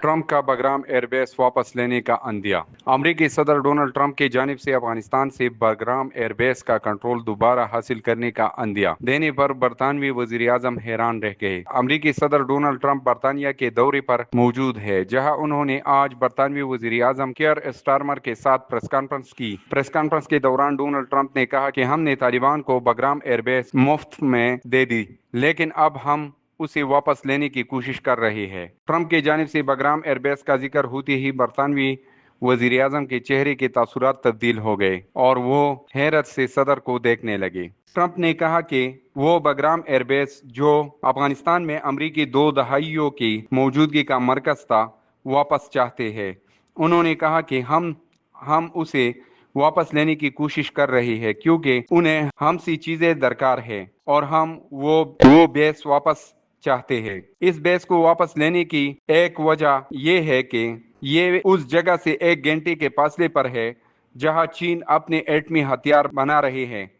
Trump का Bagram airbase वापस लेने का अंदिया। अमरीकी सदर डोनाल्ड ट्रंप की जानिब से अफगानिस्तान से बगराम एयरबेस का कंट्रोल दोबारा हासिल करने का अंदिया देने पर बरतानवी वजीर आजम हैरान रह गए। अमरीकी सदर डोनाल्ड ट्रंप बरतानिया के दौरे पर मौजूद है, जहां उन्होंने आज बरतानवी वजीर आजम कियर स्टारमर के साथ प्रेस कॉन्फ्रेंस की। प्रेस कॉन्फ्रेंस के दौरान डोनाल्ड ट्रंप ने कहा कि हमने तालिबान को बगराम एयरबेस मुफ्त में दे दी, लेकिन अब हम उसे वापस लेने की कोशिश कर रहे हैं। ट्रंप की जानिब से बगराम एयरबेस का जिक्र होते ही बरतानवी वजीर आजम के चेहरे के तासुरात तब्दील हो गए और वो हैरत से सदर को देखने लगे। ट्रंप ने कहा कि वो बगराम एयरबेस, जो अफगानिस्तान में अमरीकी 2 दहाइयों की मौजूदगी का मरकज था, वापस चाहते हैं। उन्होंने कहा कि हम उसे वापस लेने की कोशिश कर रहे हैं क्योंकि उन्हें हमसी चीजें दरकार है और हम वो बेस वापस चाहते हैं। इस बेस को वापस लेने की एक वजह यह है कि ये उस जगह से 1 घंटे के फासले पर है जहां चीन अपने एटमी हथियार बना रहे हैं।